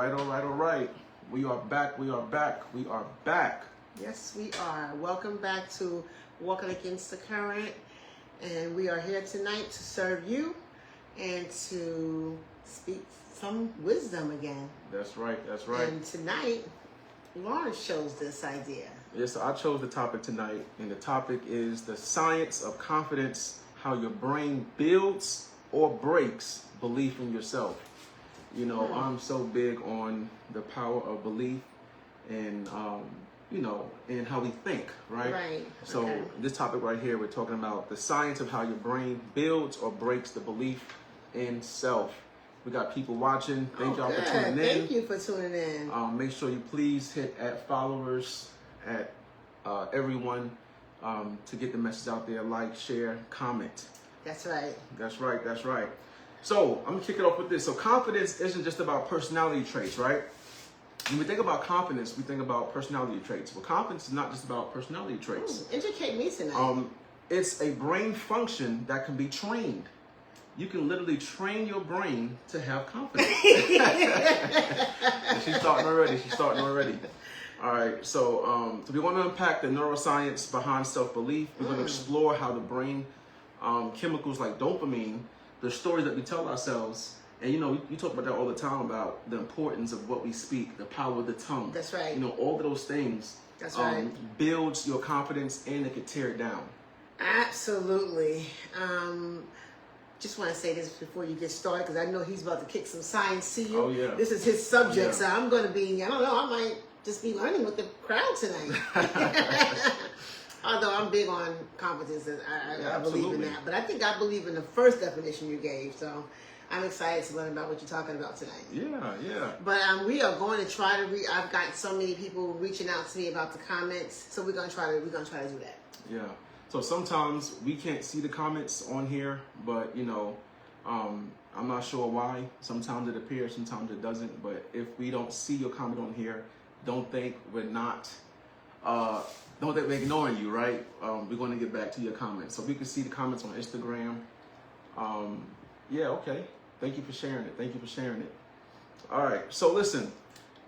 all right. We are back. Yes, we are. Welcome back to Walking Against the Current. And we are here tonight to serve you and to speak some wisdom again. That's right. And tonight, Lawrence chose this idea. Yes, I chose the topic tonight, and the topic is the science of confidence, how your brain builds or breaks belief in yourself. You know, I'm so big on the power of belief and, and how we think, right? Right. So this topic right here, we're talking about the science of how your brain builds or breaks the belief in self. We got people watching. Thank y'all for tuning in. Thank you for tuning in. Make sure you please hit at followers, at everyone, to get the message out there. Like, share, comment. That's right. That's right. So I'm gonna kick it off with this. So confidence isn't just about personality traits, right? When we think about confidence, we think about personality traits. Well, confidence is not just about personality traits. Educate me tonight. It's a brain function that can be trained. You can literally train your brain to have confidence. She's starting already. All right, so we want to unpack the neuroscience behind self-belief. We're going to explore how the brain chemicals like dopamine, the stories that we tell ourselves, and you talk about that all the time about the importance of what we speak, the power of the tongue. That's right. All of those things. That's right. Builds your confidence and it can tear it down. Absolutely. Just want to say this before you get started, because I know he's about to kick some science to you. Oh, yeah. This is his subject, Yeah. so I'm going to be, I don't know, I might just be learning with the crowd tonight. Although I'm big on confidence, and I believe in that. But I think I believe in the first definition you gave, so I'm excited to learn about what you're talking about tonight. Yeah. But we are going to try to I've got so many people reaching out to me about the comments, so we're gonna try to do that. Yeah. So sometimes we can't see the comments on here, but I'm not sure why. Sometimes it appears, sometimes it doesn't. But if we don't see your comment on here, don't think we're ignoring you, right? We're going to get back to your comments. So we can see the comments on Instagram. Okay. Thank you for sharing it. All right. So listen,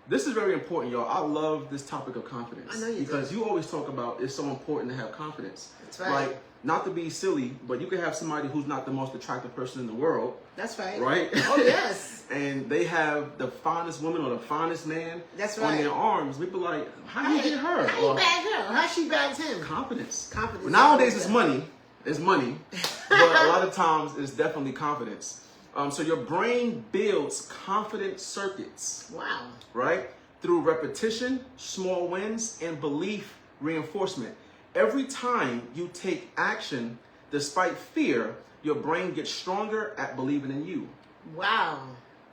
this is very important, y'all. I love this topic of confidence. I know you do. Because you always talk about it's so important to have confidence. That's right. Like, not to be silly, but you can have somebody who's not the most attractive person in the world. That's right. Right? Oh, yes. And they have the finest woman or the finest man on their arms. We be like, how do you get her? How you bag her? How she bags him? Confidence. Confidence. Well, nowadays it's money. It's money. But a lot of times it's definitely confidence. So your brain builds confident circuits. Wow. Right? Through repetition, small wins, and belief reinforcement. Every time you take action, despite fear, your brain gets stronger at believing in you. Wow.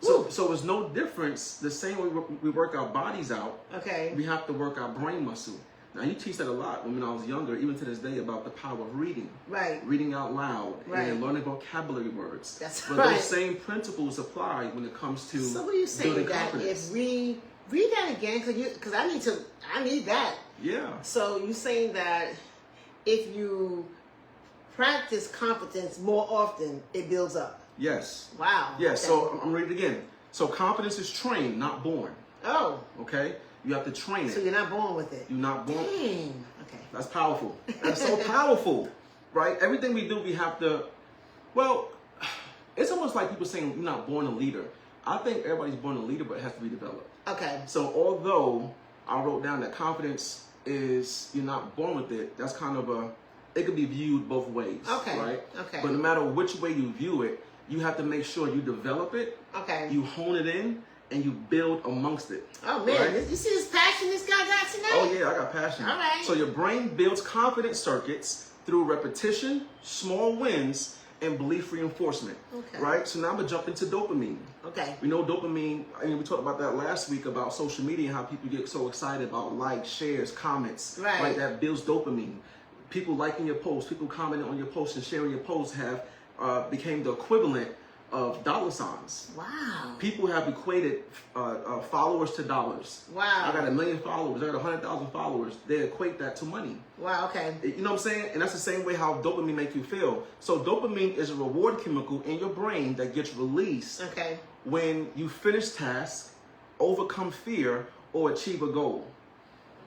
So it's no difference. The same way we work our bodies out, okay, we have to work our brain muscle. Now, you teach that a lot when I was younger, even to this day, about the power of reading. Right. Reading out loud and learning vocabulary words. But those same principles apply when it comes to So what are you saying building that confidence. if we read that again, because I need that. Yeah. So you're saying that if you practice confidence more often, it builds up. Yes. Wow. Yes. Okay. So I'm reading it again. So confidence is trained, not born. Oh. Okay? You have to train it. So you're not born with it. You're not born. Dang. Okay. That's powerful. That's so powerful, right? Everything we do, we have to. Well, it's almost like people saying you're not born a leader. I think everybody's born a leader, but it has to be developed. Okay. So although I wrote down that confidence is you're not born with it, that's kind of it could be viewed both ways. Okay. Right. Okay. But no matter which way you view it, you have to make sure you develop it. Okay. You hone it in. And you build amongst it. Oh, man. Right? You see this passion this guy got tonight? Oh, yeah, I got passion. All right. So your brain builds confidence circuits through repetition, small wins, and belief reinforcement. Okay. Right? So now I'm going to jump into dopamine. Okay. We know dopamine, we talked about that last week about social media and how people get so excited about likes, shares, comments. Right. That builds dopamine. People liking your posts, people commenting on your posts and sharing your posts have became the equivalent of dollar signs. Wow. People have equated followers to dollars. Wow. I got 1 million followers. I got 100,000 followers. They equate that to money. Wow. Okay. You know what I'm saying? And that's the same way how dopamine makes you feel. So dopamine is a reward chemical in your brain that gets released Okay. when you finish tasks overcome fear or achieve a goal.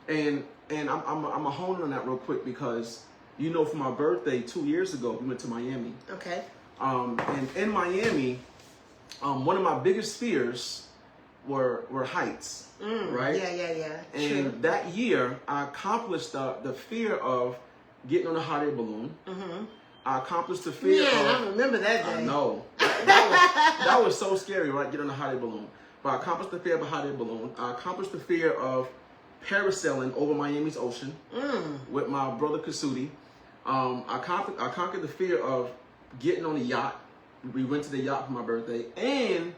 And I'm a hone on that real quick because, you know, for my birthday 2 years ago, we went to Miami. Okay. And in Miami, one of my biggest fears were heights, right? Yeah. And True. that year, I accomplished the fear of getting on a hot air balloon. Mm-hmm. I accomplished the fear of... I remember that day. I know. That was so scary, right? Getting on a hot air balloon. But I accomplished the fear of a hot air balloon. I accomplished the fear of parasailing over Miami's ocean with my brother Kasudi. I conquered the fear of getting on a yacht. We rented a yacht for my birthday, and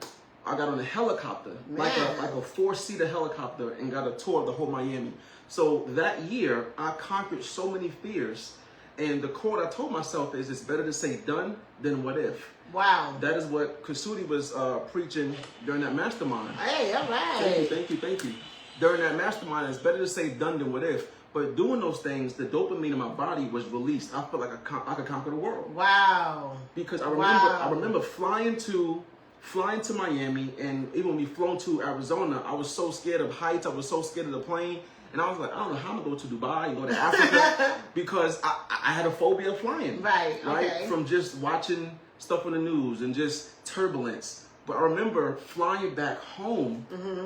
I got on a helicopter, like a 4-seater helicopter, and got a tour of the whole Miami. So that year, I conquered so many fears, and the quote I told myself is, "It's better to say done than what if." Wow. That is what Kasudi was preaching during that mastermind. Hey, all right. Thank you. During that mastermind, it's better to say done than what if. But doing those things, the dopamine in my body was released. I felt like I could conquer the world. Wow. Because I remember flying to Miami, and even when we flown to Arizona, I was so scared of heights. I was so scared of the plane. And I was like, I don't know how I'm going to go to Dubai, go to Africa, because I had a phobia of flying. Right, okay. From just watching stuff on the news and just turbulence. But I remember flying back home,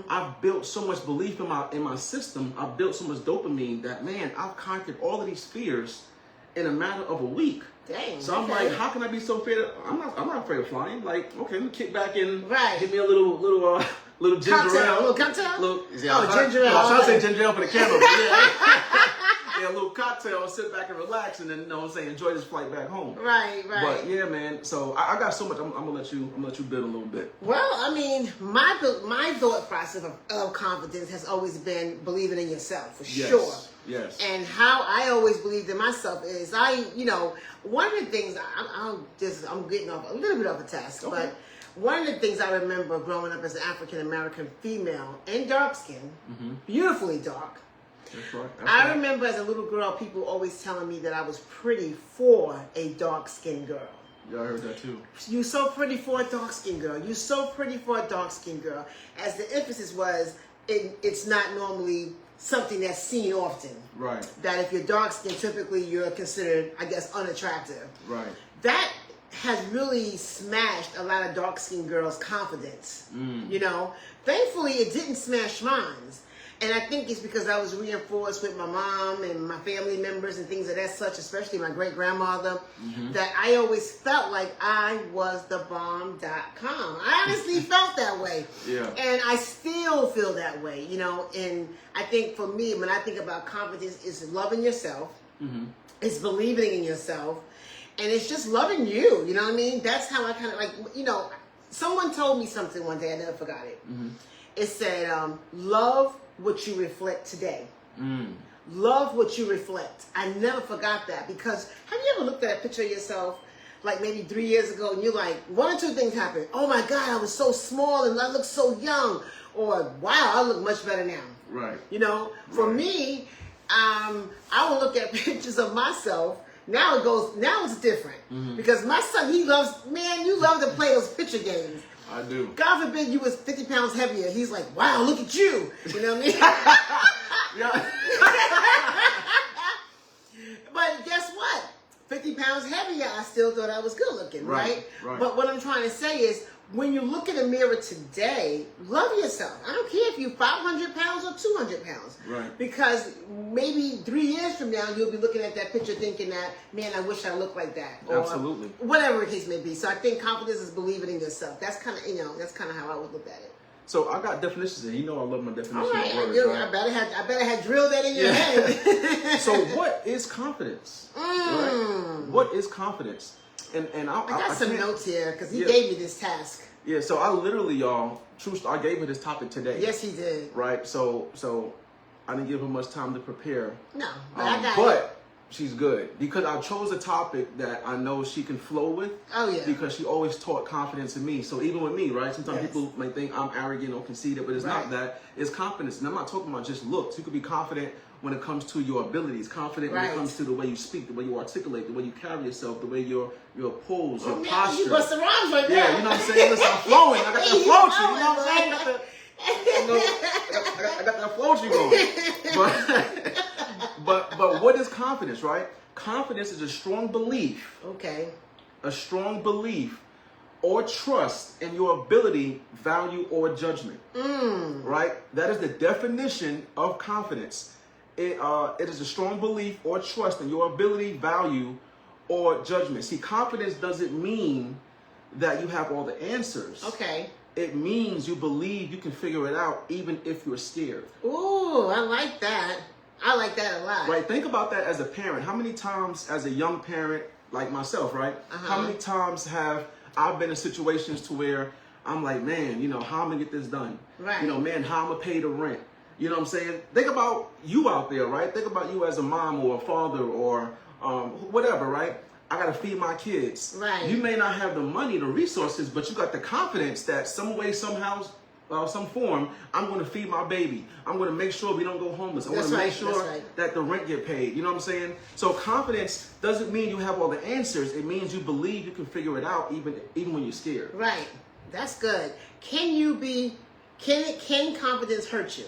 I've built so much belief in my system. I've built so much dopamine that, man, I've conquered all of these fears in a matter of a week. Dang. So I'm like, how can I be so afraid of, I'm not afraid of flying. Like, okay, let me kick back and give me a little ginger ale. A little cocktail? Ginger ale. I was trying to say ginger ale for the camera, but yeah, a little cocktail, sit back and relax, and then, you know what I'm saying, enjoy this flight back home. Right. But yeah, man, so I got so much. I'm gonna let you build a little bit. Well, I mean, my thought process of confidence has always been believing in yourself, for sure. Yes. And how I always believed in myself is one of the things I'm getting off a little bit of a task, but one of the things I remember growing up as an African American female and dark skinned, beautifully dark. That's right. I remember as a little girl, people always telling me that I was pretty for a dark-skinned girl. Yeah, I heard that too. You're so pretty for a dark-skinned girl. You're so pretty for a dark-skinned girl. As the emphasis was, it's not normally something that's seen often. Right. That if you're dark-skinned, typically you're considered, I guess, unattractive. Right. That has really smashed a lot of dark-skinned girls' confidence. You know? Thankfully, it didn't smash mine. And I think it's because I was reinforced with my mom and my family members and things of that such, especially my great-grandmother, that I always felt like I was the bomb.com. I honestly felt that way. Yeah. And I still feel that way, you know. And I think for me, when I think about confidence, it's loving yourself. It's believing in yourself. And it's just loving you, you know what I mean? That's how I kind of someone told me something one day, I never forgot it. It said, love what you reflect today. Love what you reflect. I never forgot that, because have you ever looked at a picture of yourself like maybe 3 years ago and you're like, one or two things happened. Oh my God, I was so small and I look so young. Or wow, I look much better now. Right. You know, for me, I will look at pictures of myself. Now it's different. Because my son, you love to play those picture games. I do. God forbid you was 50 pounds heavier. He's like, wow, look at you. You know what I mean? Yeah. But guess what? 50 pounds heavier, I still thought I was good looking, right? But what I'm trying to say is, when you look in the mirror today, love yourself. I don't care if you're 500 pounds or 200 pounds. Right. Because maybe 3 years from now, you'll be looking at that picture thinking that, man, I wish I looked like that. Or absolutely. Whatever the case may be. So I think confidence is believing in yourself. That's kind of how I would look at it. So I got definitions, and you know I love my definitions. All right, of words, right? I better have drilled that in your head. So what is confidence? Right? What is confidence? And I got some notes here because he gave me this task. Yeah, so I literally, y'all, I gave her this topic today. Yes, he did. Right, so I didn't give her much time to prepare. No, but I got it. She's good because I chose a topic that I know she can flow with. Oh yeah. Because she always taught confidence in me. So even with me, right? Sometimes people may think I'm arrogant or conceited, but it's not that. It's confidence. And I'm not talking about just looks. You could be confident when it comes to your abilities, confident when it comes to the way you speak, the way you articulate, the way you carry yourself, the way your pose, your posture. You bust the rhymes right there. Yeah, you know what I'm saying? Listen, I'm flowing. I got that flow, you know what I'm saying? I got that floaty going. But what is confidence, right? Confidence is a strong belief. Okay. A strong belief or trust in your ability, value, or judgment. Right? That is the definition of confidence. It is a strong belief or trust in your ability, value, or judgment. See, confidence doesn't mean that you have all the answers. Okay. It means you believe you can figure it out even if you're scared. Ooh, I like that. I like that a lot. Right? Think about that as a parent. How many times as a young parent, like myself, right? How many times have I been in situations to where I'm like, man, how am I gonna get this done? Right. Man, how am I gonna pay the rent? You know what I'm saying? Think about you out there, right? Think about you as a mom or a father or whatever, right? I gotta feed my kids. Right. You may not have the money, the resources, but you got the confidence that some way, somehow, some form, I'm gonna feed my baby. I'm gonna make sure we don't go homeless. I wanna make sure that the rent get paid. You know what I'm saying? So confidence doesn't mean you have all the answers. It means you believe you can figure it out even when you're scared. Right. That's good. Can confidence hurt you?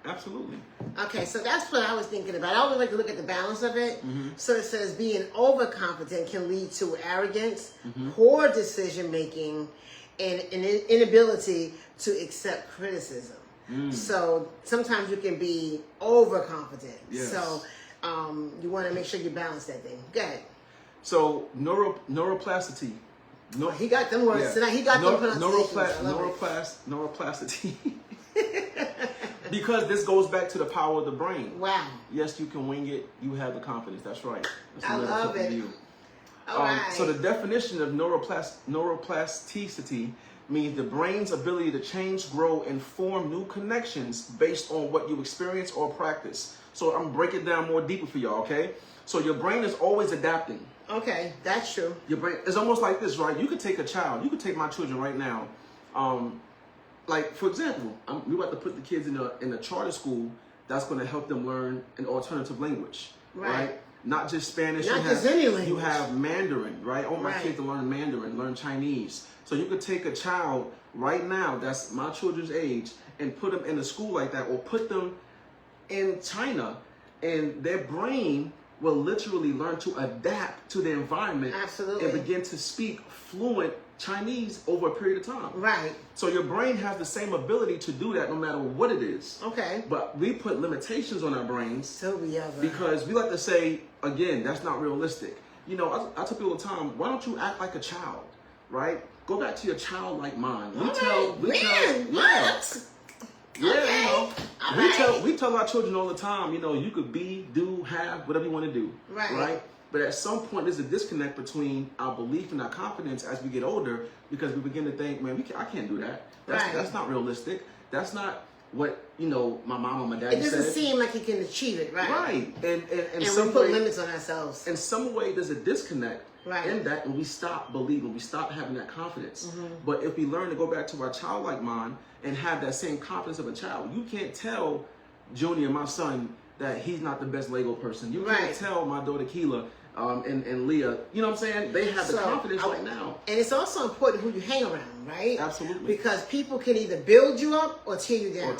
Absolutely. Okay, so that's what I was thinking about. I always like to look at the balance of it. So it says being overconfident can lead to arrogance, poor decision making, and an inability to accept criticism. So sometimes you can be overconfident. Yes. So you want to make sure you balance that thing. Go ahead. So neuroplasticity. He got them words tonight. He got them pronunciations. Neuroplasticity. Because this goes back to the power of the brain. Wow. Yes, you can wing it. You have the confidence. That's right. That's I love it. All right. So the definition of neuroplasticity means the brain's ability to change, grow, and form new connections based on what you experience or practice. So I'm breaking it down more deeper for y'all, okay? So your brain is always adapting. Okay, that's true. Your brain is almost like this, right? You could take a child. You could take my children right now. Like, for example, we're about to put the kids in a charter school that's going to help them learn an alternative language, right? Not just Spanish. Not just any language. You have Mandarin, right? I want my kids to learn Mandarin, learn Chinese. So you could take a child right now that's my children's age and put them in a school like that, or put them in China, and their brain will literally learn to adapt to the environment. Absolutely. And begin to speak fluent Chinese over a period of time. Right. So your brain has the same ability to do that no matter what it is. Okay. But we put limitations on our brains. So we have because we like to say, again, that's not realistic. I tell people all the time, why don't you act like a child, right? Go back to your childlike mind. We tell our children all the time, you could be, do, have, whatever you want to do. Right? But at some point, there's a disconnect between our belief and our confidence as we get older, because we begin to think, man, I can't do that. That's not realistic. That's not what, my mom or my daddy said. It doesn't seem like you can achieve it, right? Right. And we put limits on ourselves. In some way, there's a disconnect in that, and we stop believing, we stop having that confidence. But if we learn to go back to our childlike mind and have that same confidence of a child, you can't tell Junior, my son, that he's not the best Lego person. You can't tell my daughter Keela and Leah, you know what I'm saying? They have the confidence right now. And it's also important who you hang around, right? Absolutely. Because people can either build you up or tear you down.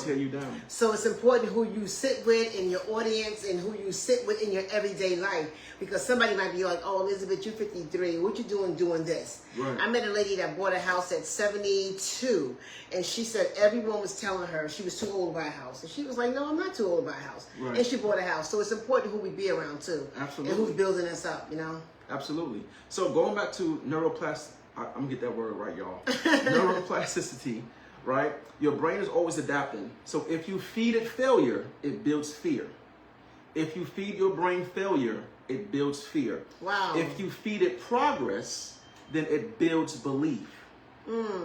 So it's important who you sit with in your audience and who you sit with in your everyday life. Because somebody might be like, oh, Elizabeth, you're 53. What you doing this? Right. I met a lady that bought a house at 72. And she said everyone was telling her she was too old to buy a house. And she was like, no, I'm not too old to buy a house. Right. And she bought a house. So it's important who we be around too. Absolutely. And who's building us up, Absolutely. So going back to I'm going to get that word right, y'all. Neuroplasticity, right? Your brain is always adapting. So if you feed it failure, it builds fear. If you feed your brain failure, it builds fear. Wow. If you feed it progress, then it builds belief.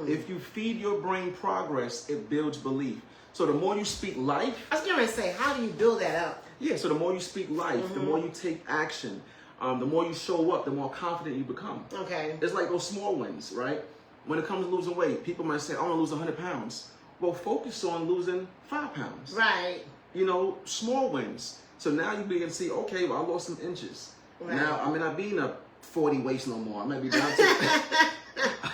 If you feed your brain progress, it builds belief. So the more you speak life. I was going to say, how do you build that up? Yeah, so the more you speak life, the more you take action, the more you show up, the more confident you become. Okay. It's like those small wins, right? When it comes to losing weight, people might say, I want to lose 100 pounds. Well, focus on losing 5 pounds. Right. Small wins. So now you begin to see, okay, well, I lost some inches. Right. Now, I may not be in a 40 waist no more. I may be down to,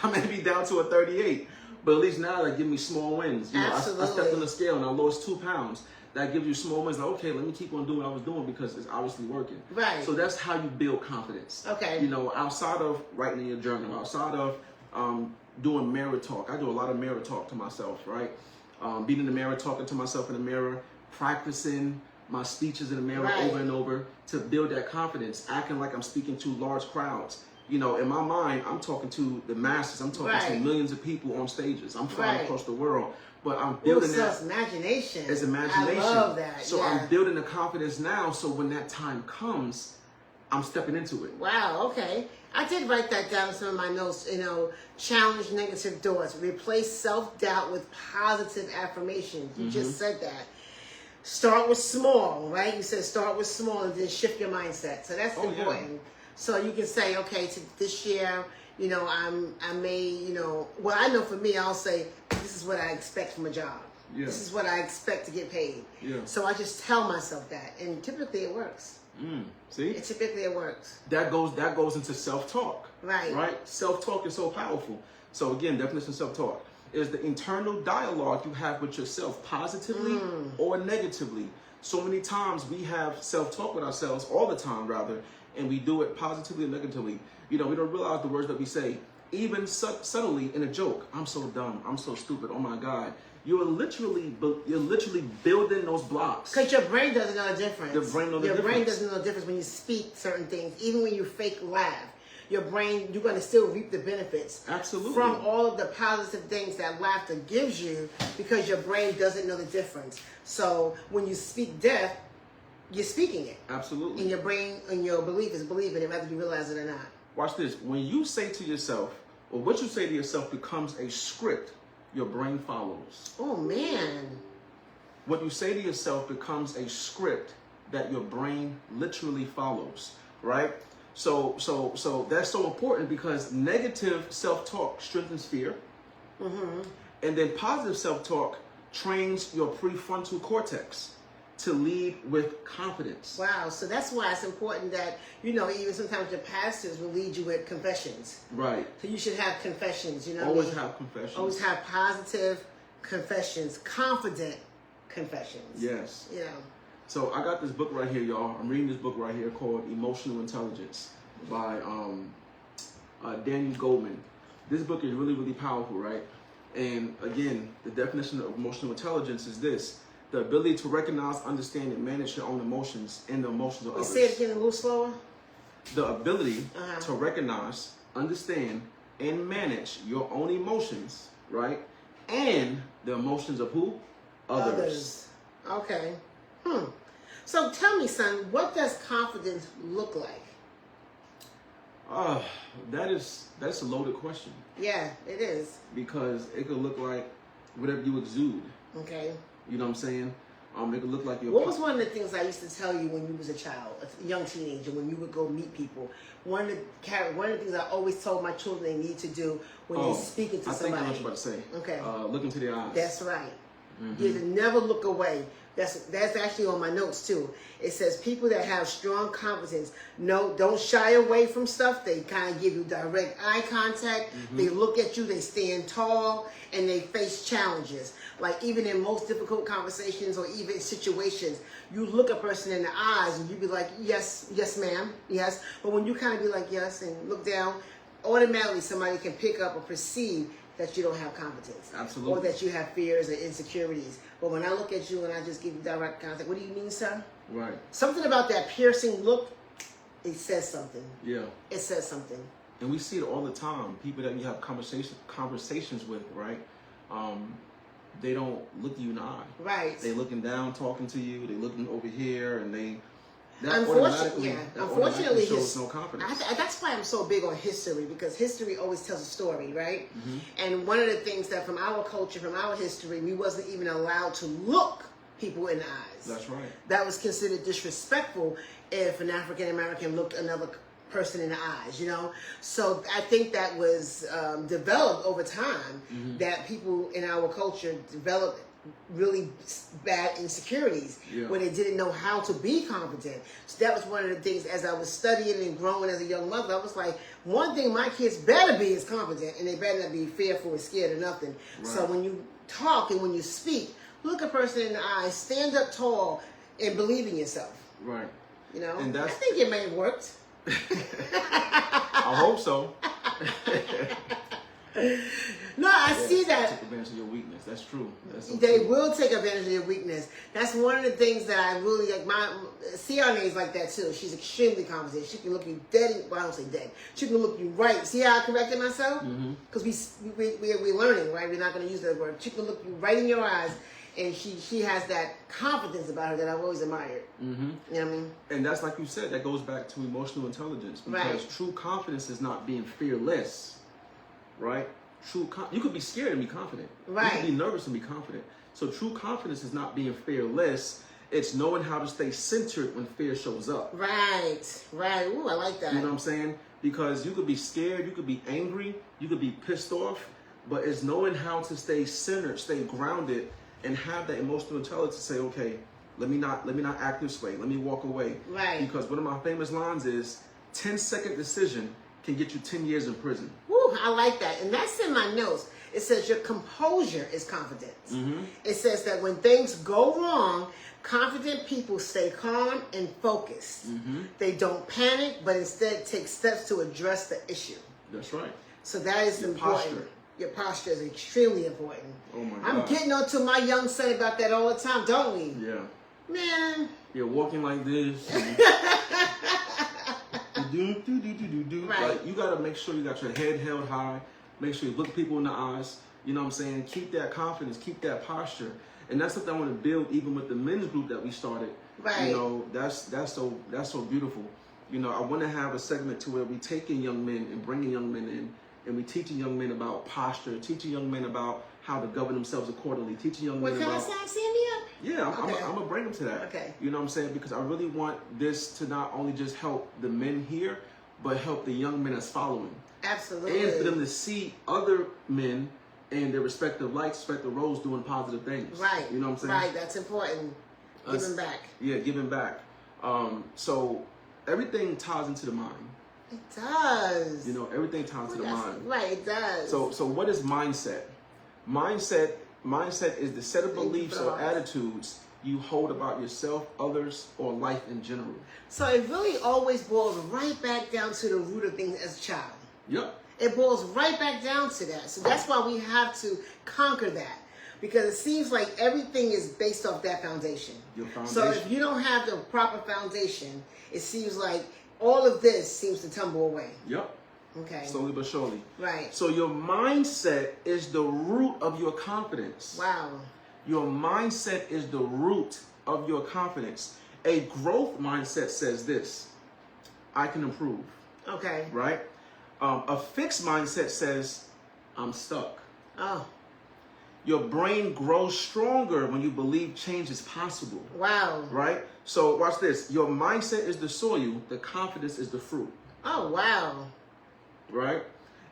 I may be down to a 38. But at least now they give me small wins. You know, I stepped on the scale and I lost 2 pounds. That gives you small wins. Like, okay, let me keep on doing what I was doing because it's obviously working. Right. So that's how you build confidence. Okay. You know, outside of writing in your journal, outside of doing mirror talk. I do a lot of mirror talk to myself, right? Being in the mirror, talking to myself in the mirror, practicing my speeches in the mirror over and over to build that confidence, acting like I'm speaking to large crowds. You know, in my mind, I'm talking to the masses. I'm talking to millions of people on stages. I'm flying across the world. But I'm building that. Imagination. It's imagination. I love that. So I'm building the confidence now. So when that time comes, I'm stepping into it. Wow. Okay. I did write that down in some of my notes. You know, challenge negative thoughts. Replace self-doubt with positive affirmations. You just said that. Start with small, right? You said start with small and then shift your mindset. So that's important. Yeah. So you can say, okay, this year, you know, I may, you know, well, I know for me, I'll say, this is what I expect from a job. Yeah. This is what I expect to get paid. Yeah. So I just tell myself that, and typically it works. See? Typically it works. That goes into self-talk. Right. Right? Self-talk is so powerful. So again, definition of self-talk is the internal dialogue you have with yourself, positively or negatively. So many times we have self-talk with ourselves, all the time rather, and we do it positively or negatively. You know, we don't realize the words that we say, even subtly in a joke. I'm so dumb. I'm so stupid. Oh my God. You're literally building those blocks. Because your brain doesn't know the difference. Your brain doesn't know the difference when you speak certain things. Even when you fake laugh, your brain, you're going to still reap the benefits. Absolutely. From all of the positive things that laughter gives you, because your brain doesn't know the difference. So when you speak death, you're speaking it. Absolutely. And your brain and your belief is believing it whether you realize it or not. Watch this. When you say to yourself, or what you say to yourself becomes a script, your brain follows. Oh, man. What you say to yourself becomes a script that your brain literally follows, right? So that's so important because negative self-talk strengthens fear. And then positive self-talk trains your prefrontal cortex to lead with confidence. Wow, so that's why it's important that, you know, even sometimes your pastors will lead you with confessions. Right. So you should have confessions, you know. Always have confessions. Always have positive confessions, confident confessions. Yes. You know. So I got this book right here, y'all. I'm reading this book right here called Emotional Intelligence by Daniel Goleman. This book is really, really powerful, right? And again, the definition of emotional intelligence is this: the ability to recognize, understand, and manage your own emotions and the emotions of others. Say it again a little slower. The ability to recognize, understand, and manage your own emotions, right? And the emotions of who? Others. Okay. So tell me, son, what does confidence look like? That's a loaded question. Yeah, it is. Because it could look like whatever you exude. Okay. You know what I'm saying? It could look like you're... What was one of the things I used to tell you when you was a child, a young teenager, when you would go meet people? One of the things I always told my children they need to do when they're speaking to somebody. I think I know what you're about to say. Okay. Look into their eyes. That's right. You never look away. That's actually on my notes too. It says people that have strong confidence don't shy away from stuff. They kind of give you direct eye contact. They look at you. They stand tall and they face challenges. Like even in most difficult conversations or even situations, you look a person in the eyes and you be like, yes, ma'am, yes. But when you kind of be like, yes, and look down, automatically somebody can pick up or perceive that you don't have competence. Absolutely. Or that you have fears and insecurities. But when I look at you and I just give you direct contact, what do you mean, sir? Right. Something about that piercing look, it says something. Yeah. It says something. And we see it all the time. People that you have conversations with, right? They don't look you in the eye. Right. They looking down, talking to you. They looking over here, and that unfortunately shows no confidence. That's why I'm so big on history, because history always tells a story, right? And one of the things that from our culture, from our history, we wasn't even allowed to look people in the eyes. That's right. That was considered disrespectful if an African American looked another person in the eyes, you know? So I think that was developed over time, that people in our culture developed really bad insecurities where they didn't know how to be confident. So that was one of the things as I was studying and growing as a young mother. I was like, one thing my kids better be is confident, and they better not be fearful or scared of nothing. Right. So when you talk and when you speak, look a person in the eye, stand up tall, and believe in yourself. Right. You know, and I think it may have worked. I hope so. No, I see that. Take advantage of your weakness. That's true. That's so they true. will take advantage of your weakness. That's one of the things that I really like. My CRNA is like that too. She's extremely confident. She can look you dead. Well, I don't say dead. She can look you right. See how I corrected myself? Because we're learning, right? We're not going to use that word. She can look you right in your eyes, and she has that confidence about her that I've always admired. You know what I mean? And that's like you said. That goes back to emotional intelligence, because true confidence is not being fearless, right? You could be scared and be confident. Right. You could be nervous and be confident. So true confidence is not being fearless. It's knowing how to stay centered when fear shows up. Right. Ooh, I like that. You know what I'm saying? Because you could be scared, you could be angry, you could be pissed off, but it's knowing how to stay centered, stay grounded, and have that emotional intelligence to say, okay, let me not act this way. Let me walk away. Right. Because one of my famous lines is, 10-second decision can get you 10 years in prison. Woo, I like that. And that's in my notes. It says your composure is confidence. It says that when things go wrong, confident people stay calm and focused. They don't panic, but instead take steps to address the issue. That's right. So that is important. Posture. Your posture is extremely important. Oh my God. I'm getting on to my young son about that all the time, don't we? Yeah. Man. You're walking like this. Right. Like, you gotta make sure you got your head held high. Make sure you look people in the eyes. You know what I'm saying? Keep that confidence. Keep that posture. And that's something I want to build even with the men's group that we started. Right. You know, that's so beautiful. You know, I want to have a segment to where we take in young men and bringing young men in, and we teaching young men about posture, teaching young men about how to govern themselves accordingly, teaching young men about... Can I sign Sandy up? Yeah, I'm going to bring them to that. Okay. You know what I'm saying? Because I really want this to not only just help the men here, but help the young men that's following. Absolutely. And for them to see other men in their respective lights, respective roles doing positive things. Right. You know what I'm saying? Right, that's important. Giving back. Yeah, giving back. So everything ties into the mind. It does. You know, everything ties to the mind. Right, it does. So what is mindset? Mindset is the set of beliefs or attitudes you hold about yourself, others, or life in general. So it really always boils right back down to the root of things as a child. Yep. It boils right back down to that. So that's why we have to conquer that. Because it seems like everything is based off that foundation. Your foundation. So if you don't have the proper foundation, it seems like all of this seems to tumble away. Yep. Okay. Slowly but surely. Right. So your mindset is the root of your confidence. Wow. Your mindset is the root of your confidence. A growth mindset says this: I can improve. Okay. Right? A fixed mindset says, I'm stuck. Oh. Your brain grows stronger when you believe change is possible. Wow. Right? So watch this. Your mindset is the soil. The confidence is the fruit. Oh, wow. Right?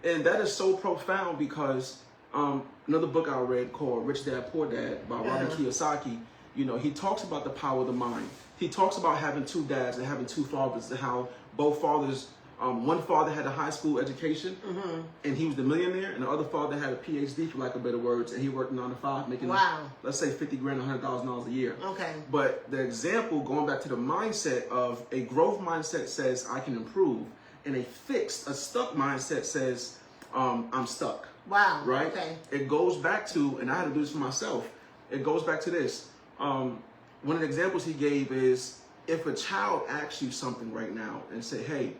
And that is so profound because another book I read called Rich Dad, Poor Dad by Robert Kiyosaki, you know, he talks about the power of the mind. He talks about having two dads and having two fathers, and how both fathers, one father had a high school education and he was the millionaire, and the other father had a PhD, for lack of better words, and he worked 9 to 5 making, let's say, $50,000, $100,000 a year. Okay. But the example, going back to the mindset of a growth mindset says, I can improve, and a stuck mindset says, I'm stuck. Wow. Right? Okay. It goes back to, and I had to do this for myself, it goes back to this. One of the examples he gave is, if a child asks you something right now and say, hey,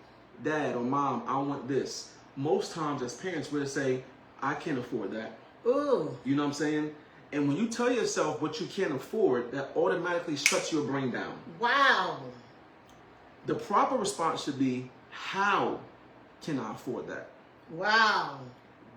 Dad or Mom, I want this. Most times as parents, we'll say, I can't afford that. Ooh. You know what I'm saying? And when you tell yourself what you can't afford, that automatically shuts your brain down. Wow. The proper response should be, how can I afford that? Wow.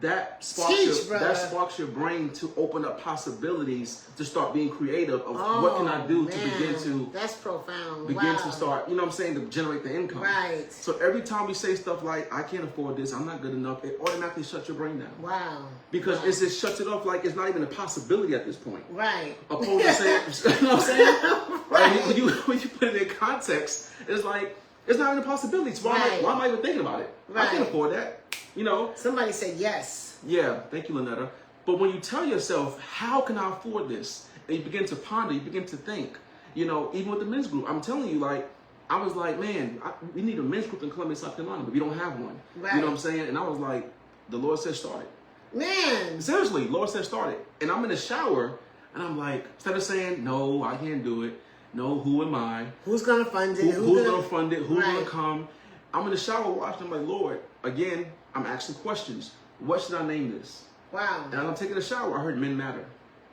that sparks your brain to open up possibilities to start being creative of what can I do to begin to that's profound. To start, you know what I'm saying, to generate the income. Right. So every time we say stuff like, I can't afford this, I'm not good enough, it automatically shuts your brain down. Wow. Because it just shuts it off like it's not even a possibility at this point. Right. Opposed to saying, you know what I'm saying? Right. When you put it in context, it's like, it's not even a possibility. So why am I even thinking about it? Right. I can't afford that. You know? Somebody said yes. Yeah, thank you, Lynetta. But when you tell yourself, how can I afford this? And you begin to ponder, you begin to think. You know, even with the men's group, I'm telling you, like, I was like, man, we need a men's group in Columbia, South Carolina, but we don't have one. Right. You know what I'm saying? And I was like, the Lord said start it. Man. Seriously, Lord said start it. And I'm in the shower, and I'm like, instead of saying, no, I can't do it. No, who am I? Who's going to fund it? Who's going to fund it? Who's going to come? I'm in the shower watching. I'm like, Lord, again, I'm asking questions. What should I name this? Wow. And I'm taking a shower. I heard Men Matter.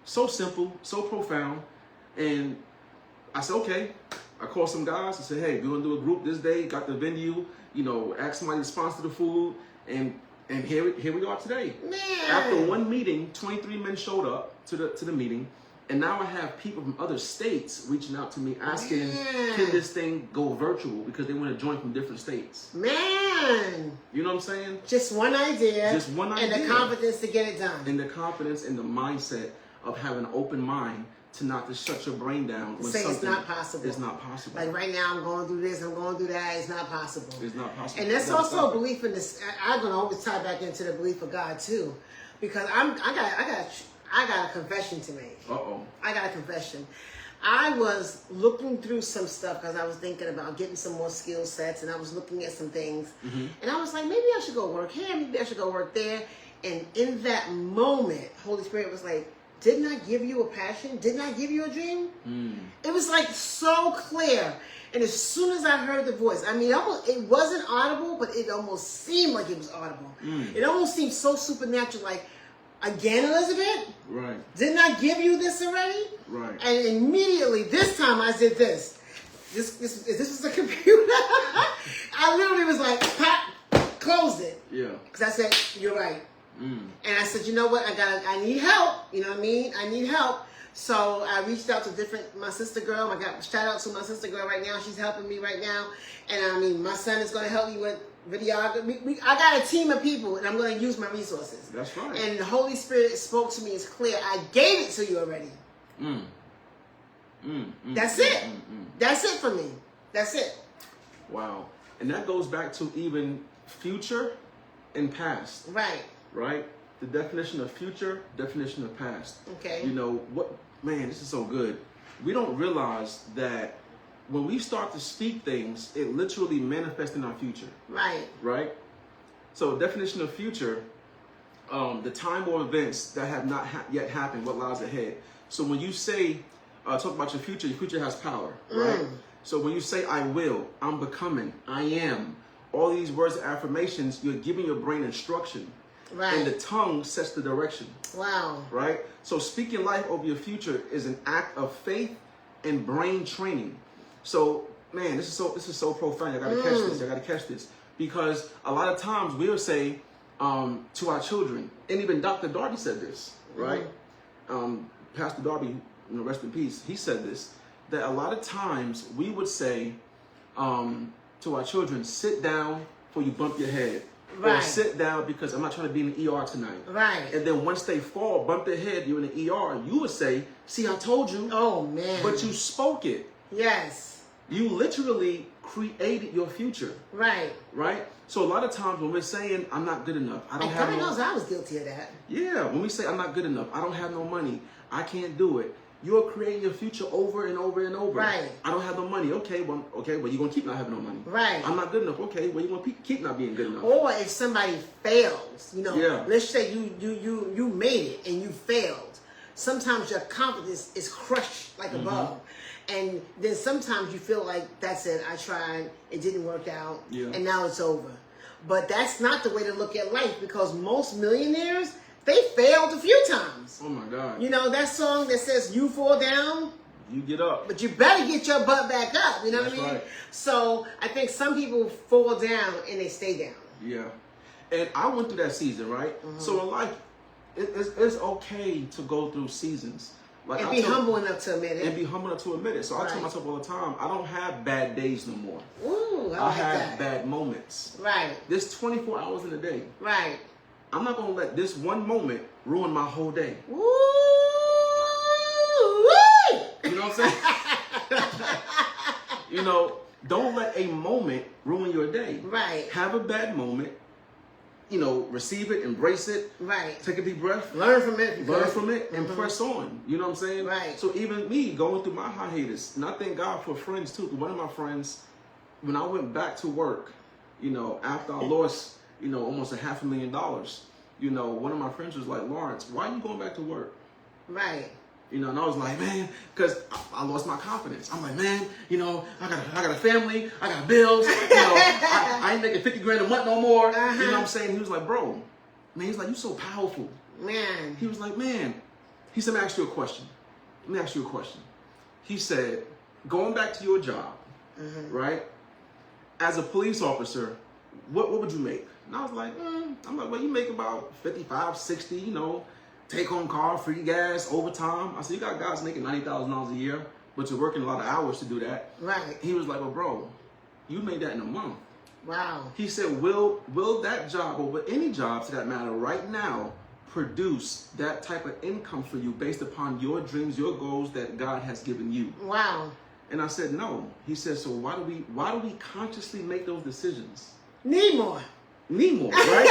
So simple, so profound. And I said, okay. I called some guys. I said, hey, we're going to do a group this day. Got the venue. You know, asked somebody to sponsor the food. And here we are today. Man. After one meeting, 23 men showed up to the meeting. And now I have people from other states reaching out to me asking, can this thing go virtual? Because they want to join from different states. Man. You know what I'm saying? Just one idea. Just one idea. And the confidence to get it done. And the confidence and the mindset of having an open mind to not to shut your brain down. When say it's not possible. It's not possible. Like right now, I'm going through this, I'm going through that. It's not possible. It's not possible. And that's also a belief in this. I'm going to always tie back into the belief of God too. Because I got a confession to make. Uh-oh. I got a confession. I was looking through some stuff because I was thinking about getting some more skill sets, and I was looking at some things. Mm-hmm. And I was like, maybe I should go work here, maybe I should go work there. And in that moment, Holy Spirit was like, didn't I give you a passion? Didn't I give you a dream? Mm. It was like so clear. And as soon as I heard the voice, I mean, it wasn't audible, but it almost seemed like it was audible. Mm. It almost seemed so supernatural, like, again, Elizabeth? Right. Didn't I give you this already? Right. And immediately, this time I did this. This was a computer. I literally was like, pop, closed it. Yeah. Because I said, you're right. Mm. And I said, you know what? I need help. You know what I mean? I need help. So I reached out to my sister girl. I got shout out to my sister girl right now. She's helping me right now. And I mean, my son is going to help me with videography. I got a team of people, and I'm going to use my resources. That's right. And the Holy Spirit spoke to me. It's clear. I gave it to you already. That's it. That's it for me. That's it. Wow. And that goes back to even future and past. Right. Right? The definition of future, definition of past. Okay. You know, man, this is so good. We don't realize that when we start to speak things, it literally manifests in our future. Right. Right? So definition of future, the time or events that have not yet happened, what lies ahead. So when you say, talk about your future has power, right? So when you say, I will, I'm becoming, I am, all these words of affirmations, you're giving your brain instruction. Right. And the tongue sets the direction. Wow. Right? So speaking life over your future is an act of faith and brain training. So, man, this is so profound. I gotta catch this. I gotta catch this. Because a lot of times we'll say to our children, and even Dr. Darby said this, right? Pastor Darby, rest in peace, he said this, that a lot of times we would say to our children, sit down before you bump your head. Right. Or sit down because I'm not trying to be in the ER tonight. Right. And then once they fall, bump their head, you're in the ER, you would say, see, I told you. Oh, man. But you spoke it. Yes. You literally created your future. Right. Right? So a lot of times when we're saying, I'm not good enough, I don't have God knows I was guilty of that. Yeah. When we say, I'm not good enough, I don't have no money, I can't do it. You're creating your future over and over and over. Right. I don't have no money. Okay, well, you're going to keep not having no money. Right. I'm not good enough. Okay, well, you're going to keep not being good enough. Or if somebody fails, yeah. Let's say you made it and you failed. Sometimes your confidence is crushed like a bug. And then sometimes you feel like, that's it, I tried, it didn't work out, and now it's over. But that's not the way to look at life, because most millionaires, they failed a few times. Oh my God. You know, that song that says, you fall down, you get up. but you better get your butt back up. You know what I mean? Right. So I think some people fall down and they stay down. Yeah. And I went through that season, right? So in life, it's okay to go through seasons. Like, and be humble enough to admit it. And be humble enough to admit it. So I tell myself all the time, I don't have bad days no more. Ooh, I have bad moments. Right. There's 24 hours in a day. Right. I'm not going to let this one moment ruin my whole day. Woo! You know what I'm saying? You know, don't let a moment ruin your day. Right. Have a bad moment. You know, receive it, embrace it. Right. Take a deep breath. Learn from it. And press on. You know what I'm saying? Right. So even me going through my hiatus, and I thank God for friends too. One of my friends, when I went back to work, you know, after I lost, you know, almost $500,000, you know, one of my friends was like, Lawrence, why are you going back to work? Right. You know, and I was like, man, because I lost my confidence. I'm like, man, you know, I got a family, I got bills, you know, I ain't making 50 grand a month no more. You know what I'm saying? He was like, bro, man, he's like, you so powerful. Man. He was like, man, he said, let me ask you a question. Let me ask you a question. He said, going back to your job, right? As a police officer, what would you make? And I was like, I'm like, well, you make about 55, 60, you know, take home car, free gas, overtime. I said, you got guys making $90,000 a year, but you're working a lot of hours to do that. Right. He was like, well, bro, you made that in a month. Wow. He said, will that job, or any job for that matter, right now, produce that type of income for you based upon your dreams, your goals that God has given you? Wow. And I said, no. He said, so why do we consciously make those decisions? Need more, right?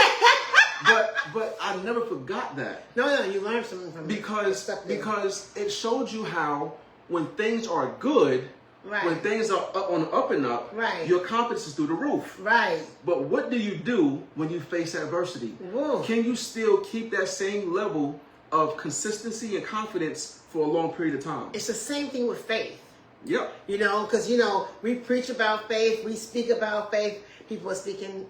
But I never forgot that. No, you learned something from it. Because it showed you how when things are good, right, when things are on the up and up, right, your confidence is through the roof. Right. But what do you do when you face adversity? Whoa. Can you still keep that same level of consistency and confidence for a long period of time? It's the same thing with faith. Yep. You know, because, you know, we preach about faith, we speak about faith. People are speaking.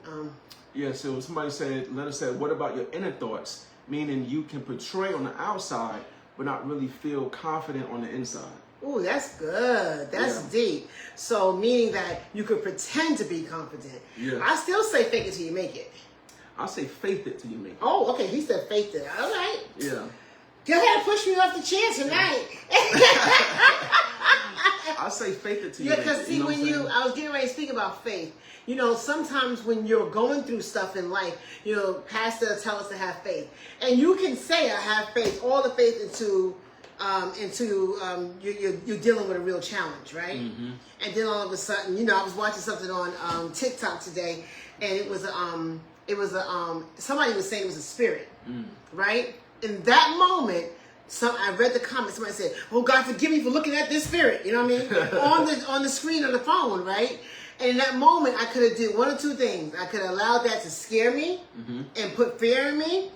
Yeah, so somebody said, Leonard said, what about your inner thoughts? Meaning you can portray on the outside, but not really feel confident on the inside. Ooh, that's good. That's deep. So meaning that you could pretend to be confident. Yeah. I still say fake it till you make it. I say faith it till you make it. Oh, okay. He said faith it. All right. Yeah. Go ahead and push me off the chair tonight. I say faith it till you make it. Yeah, because see, I was getting ready to speak about faith. You know, sometimes when you're going through stuff in life, you know, pastor tell us to have faith. And you can say, I have faith, all the faith into you're dealing with a real challenge, right? Mm-hmm. And then all of a sudden, you know, I was watching something on TikTok today, and it was somebody was saying it was a spirit, right? In that moment, I read the comments. Somebody said, "Oh God, forgive me for looking at this spirit." You know what I mean? on the screen on the phone, right? And in that moment, I could have did one or two things. I could have allowed that to scare me and put fear in me.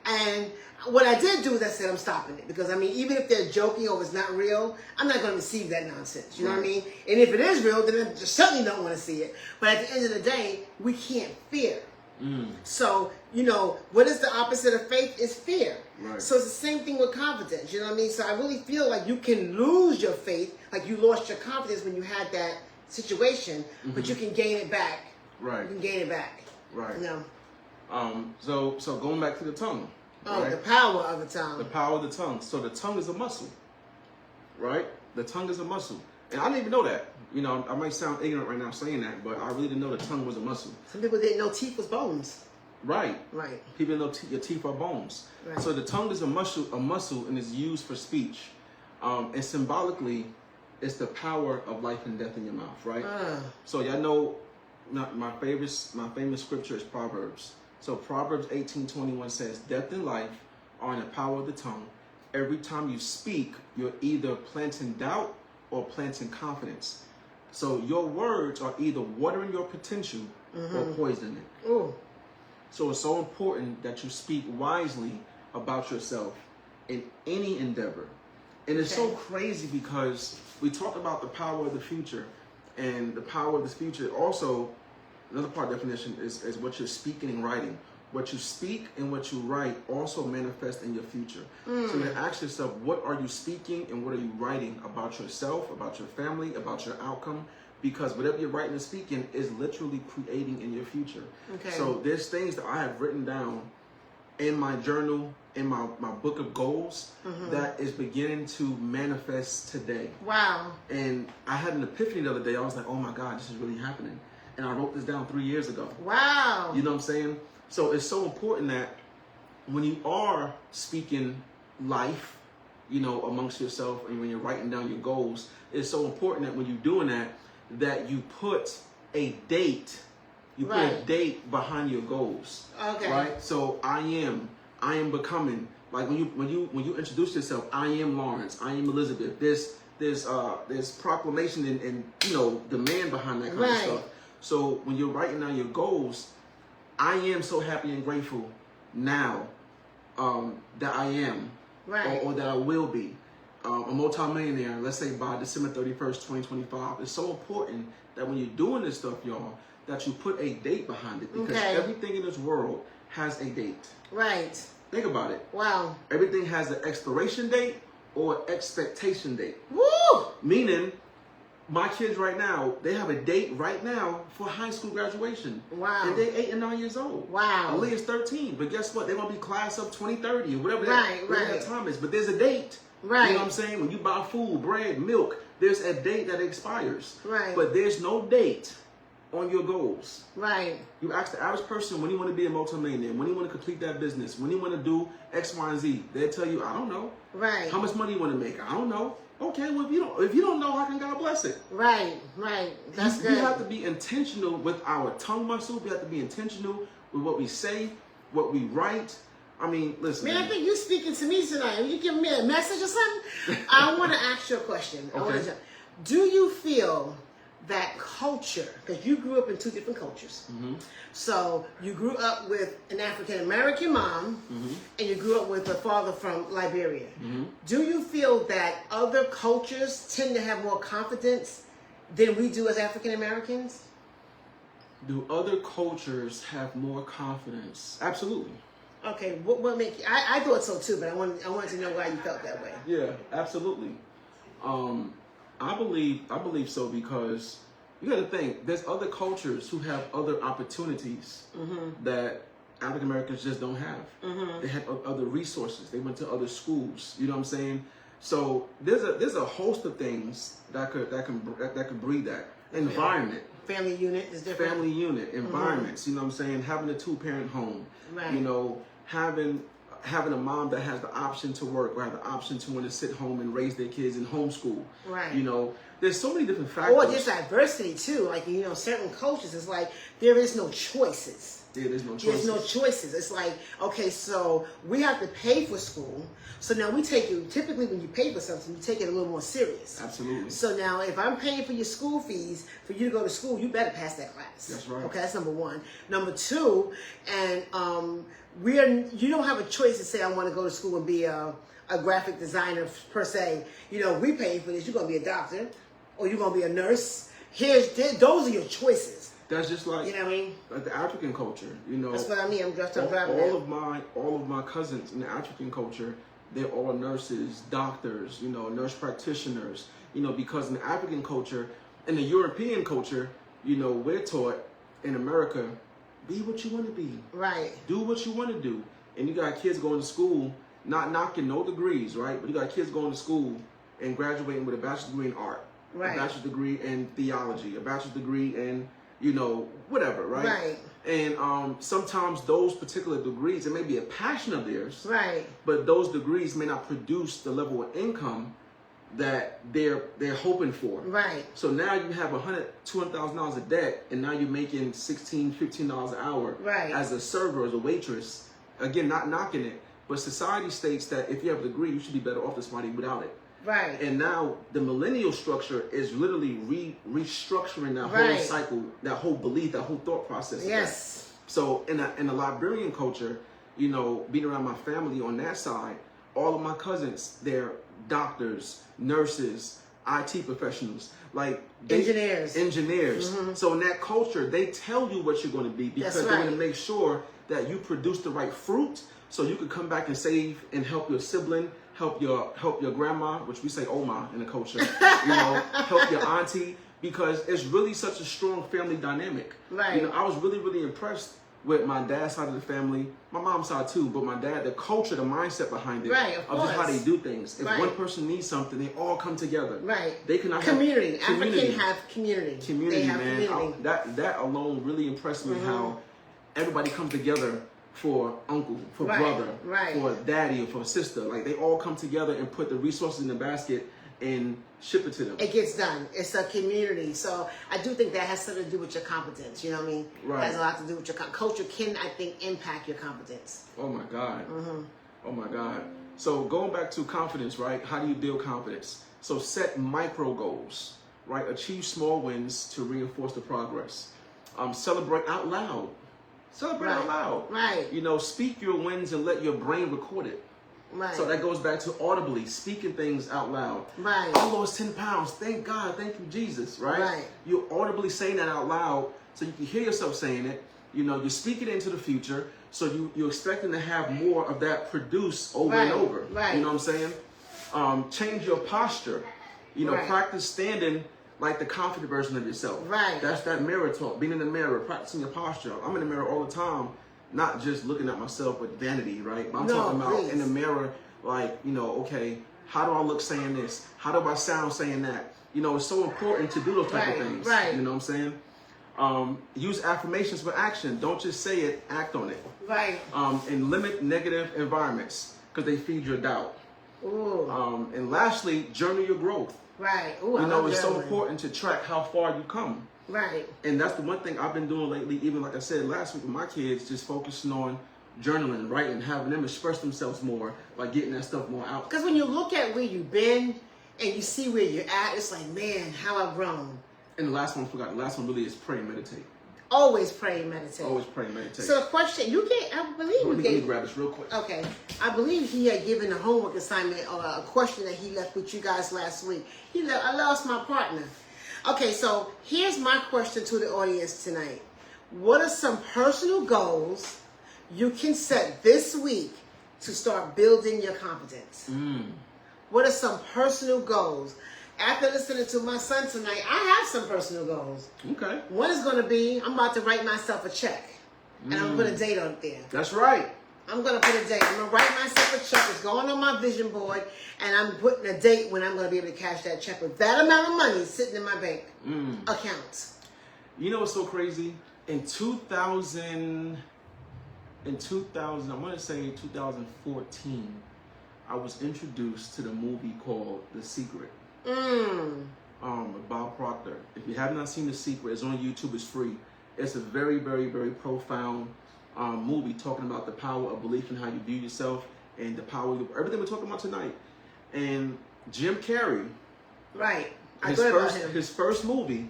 And what I did do is I said, I'm stopping it. Because, I mean, even if they're joking or it's not real, I'm not going to receive that nonsense. You know what I mean? And if it is real, then I certainly don't want to see it. But at the end of the day, we can't fear. So, you know, what is the opposite of faith is fear. Right. So it's the same thing with confidence. You know what I mean? So I really feel like you can lose your faith, like you lost your confidence when you had that situation, but you can gain it back. Right. You can gain it back. Right. You know? So going back to the tongue. Oh, right? The power of the tongue. The power of the tongue. So the tongue is a muscle. Right? The tongue is a muscle. And I didn't even know that. You know, I might sound ignorant right now saying that, but I really didn't know the tongue was a muscle. Some people didn't know teeth was bones. Right. Right. People didn't know your teeth are bones. Right. So the tongue is a muscle and is used for speech. And symbolically, it's the power of life and death in your mouth, right? So y'all know my famous scripture is Proverbs. So Proverbs 18:21 says, death and life are in the power of the tongue. Every time you speak, you're either planting doubt or planting confidence. So your words are either watering your potential or poisoning it. Ooh. So it's so important that you speak wisely about yourself in any endeavor. And it's so crazy because we talk about the power of the future, and the power of the future also, another part of the definition is what you're speaking and writing. What you speak and what you write also manifest in your future. So you ask yourself, what are you speaking and what are you writing about yourself, about your family, about your outcome? because whatever you're writing and speaking is literally creating in your future. Okay. So there's things that I have written down in my journal, in my book of goals, that is beginning to manifest today. Wow. And I had an epiphany the other day. I was like, oh my God, this is really happening. And I wrote this down 3 years ago. Wow. You know what I'm saying? So it's so important that when you are speaking life, you know, amongst yourself, and when you're writing down your goals, it's so important that when you're doing that, that you put a date. You put a date behind your goals. Okay. Right? So I am becoming. Like when you introduce yourself, I am Lawrence, I am Elizabeth. There's proclamation and you know, demand behind that kind of stuff. So when you're writing down your goals, I am so happy and grateful now that I am, or that I will be a multimillionaire, let's say by December 31st, 2025. It's so important that when you're doing this stuff, y'all, that you put a date behind it, because everything in this world has a date. Right. Think about it. Wow. Everything has an expiration date or expectation date. Woo! Meaning, my kids right now, they have a date right now for high school graduation. Wow. And they're 8 and 9 years old. Wow. Aaliyah's 13. But guess what? They're going to be class of 2030 or whatever Right. that time is. But there's a date. Right. You know what I'm saying? When you buy food, bread, milk, there's a date that expires. Right. But there's no date on your goals. Right. You ask the average person when you want to be a multimillionaire, when you want to complete that business, when you want to do X, Y, and Z. They'll tell you, I don't know. Right. How much money you want to make? I don't know. Okay, well, if you don't know, how can God bless it? Right. Right. That's good. We have to be intentional with our tongue muscle. We have to be intentional with what we say, what we write. I mean, listen. Man, I think you're speaking to me tonight. Are you giving me a message or something? I want to ask you a question. Okay. Do you feel that culture, because you grew up in two different cultures. So you grew up with an African American mom, and you grew up with a father from Liberia. Do you feel that other cultures tend to have more confidence than we do as African Americans? Do other cultures have more confidence? Absolutely. Okay, what make you? I thought so too, but I wanted to know why you felt that way. Yeah, absolutely. I believe so, because you got to think there's other cultures who have other opportunities that African Americans just don't have. They have other resources. They went to other schools. You know what I'm saying? So there's a host of things that could breed that environment. Family unit is different. Family unit, environments. You know what I'm saying? Having a 2-parent home. Right. You know, having a mom that has the option to work or have the option to want to sit home and raise their kids in homeschool. Right. You know, there's so many different factors. Or just diversity too. Like, you know, certain cultures, it's like there is no choices. Yeah, there's no choices. There's no choices. It's like, okay, so we have to pay for school. So now we take you, typically when you pay for something, you take it a little more serious. Absolutely. So now if I'm paying for your school fees, for you to go to school, you better pass that class. That's right. Okay, that's number one. Number two, and you don't have a choice to say I want to go to school and be a graphic designer per se. You know, we pay for this. You're going to be a doctor or you're going to be a nurse. Those are your choices. That's just like, you know what I mean? Like the African culture, you know. That's what I mean. I'm just driving all of my cousins in the African culture, they're all nurses, doctors, you know, nurse practitioners, you know, because in the African culture, in the European culture, you know, we're taught in America, be what you want to be. Right. Do what you want to do. And you got kids going to school, not knocking no degrees, right? But you got kids going to school and graduating with a bachelor's degree in art, right, a bachelor's degree in theology, a bachelor's degree in, you know, whatever, right? Right. And sometimes those particular degrees, it may be a passion of theirs, right, but those degrees may not produce the level of income that they're hoping for. Right. So now you have $200,000 of debt, and now you're making $16, $15 an hour, right, as a server, as a waitress. Again, not knocking it, but society states that if you have a degree, you should be better off than somebody without it. Right. And now the millennial structure is literally restructuring that right, whole cycle, that whole belief, that whole thought process. Yes. So in the Liberian culture, you know, being around my family on that side, all of my cousins, they're doctors, nurses, IT professionals, like engineers. Mm-hmm. So in that culture, they tell you what you're going to be because That's right, they're going to make sure that you produce the right fruit, so you can come back and save and help your sibling, help your grandma, which we say Oma in the culture, you know, help your auntie, because it's really such a strong family dynamic. Right. You know, I was really, really impressed with my dad's side of the family, my mom's side too, but my dad, the culture, the mindset behind it, right, of just how they do things. If right. one person needs something, they all come together. Right. They cannot community. have community. African have community. Community, they have man. community. That alone really impressed me, how everybody comes together for uncle, for right. brother, right. for daddy, or for sister. Like, they all come together and put the resources in the basket and ship it to them. It gets done. It's a community. So I do think that has something to do with your competence. You know what I mean? Right. It has a lot to do with your culture. Can, I think, impact your competence. Oh my God. Oh my God. So going back to confidence, right? How do you build confidence? So set micro goals, right? Achieve small wins to reinforce the progress. Celebrate out loud. Celebrate out loud. Right. You know, speak your wins and let your brain record it. Right. So that goes back to audibly speaking things out loud. Right. I lost 10 pounds. Thank God. Thank you, Jesus. Right? Right. You're audibly saying that out loud so you can hear yourself saying it. You know, you're speaking into the future. So you're expecting to have more of that produced over and over. Right. You know what I'm saying? Change your posture. You know, practice standing like the confident version of yourself. Right. That's that mirror talk. Being in the mirror, practicing your posture. I'm in the mirror all the time. Not just looking at myself with vanity, right? But I'm talking about in the mirror, like, you know, okay, how do I look saying this? How do I sound saying that? You know, it's so important to do those type of things. Right. You know what I'm saying? Use affirmations for action. Don't just say it, act on it. Right. And limit negative environments because they feed your doubt. Ooh. And lastly, journal your growth. Right. Ooh, you know, it's so important to track how far you come. Right. And that's the one thing I've been doing lately, even like I said last week with my kids, just focusing on journaling, writing, having them express themselves more, by getting that stuff more out. Because when you look at where you've been and you see where you're at, it's like, man, how I've grown. And the last one I forgot. The last one really is pray and meditate. Always pray and meditate. Always pray and meditate. So the question, you can't, I believe Let me grab this real quick. Okay. I believe he had given a homework assignment or a question that he left with you guys last week. I lost my partner. Okay, so here's my question to the audience tonight. What are some personal goals you can set this week to start building your confidence? What are some personal goals? After listening to my son tonight, I have some personal goals. Okay. One is going to be, I'm about to write myself a check. And I'm going to put a date on it there. That's right. I'm going to put a date. I'm going to write myself a check. It's going on my vision board. And I'm putting a date when I'm going to be able to cash that check with that amount of money sitting in my bank account. You know what's so crazy? In 2000, I want to say 2014, I was introduced to the movie called The Secret. Bob Proctor. If you have not seen The Secret, it's on YouTube. It's free. It's a very, very, very profound movie talking about the power of belief in how you view yourself and the power of everything we're talking about tonight. And Jim Carrey, right? His first movie,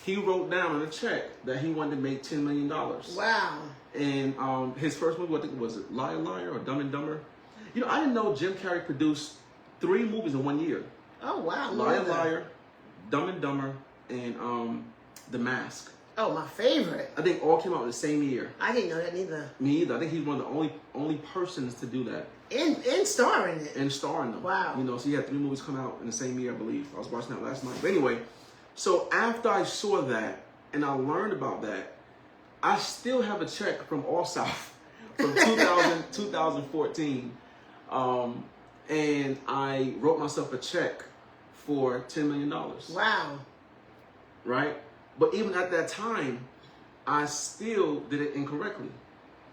he wrote down on a check that he wanted to make $10 million. Wow. And his first movie, I think it was Liar Liar or Dumb and Dumber. You know, I didn't know Jim Carrey produced 3 movies in 1 year. Oh wow! Liar Liar, Dumb and Dumber, and The Mask. Oh, my favorite. I think all came out in the same year. I didn't know that neither. Me either. I think he's one of the only persons to do that. And starring it. And starring them. Wow. You know, so he had 3 movies come out in the same year, I believe. I was watching that last night. But anyway, so after I saw that and I learned about that, I still have a check from Allsouth from 2014. And I wrote myself a check for $10 million. Wow. Right? But even at that time, I still did it incorrectly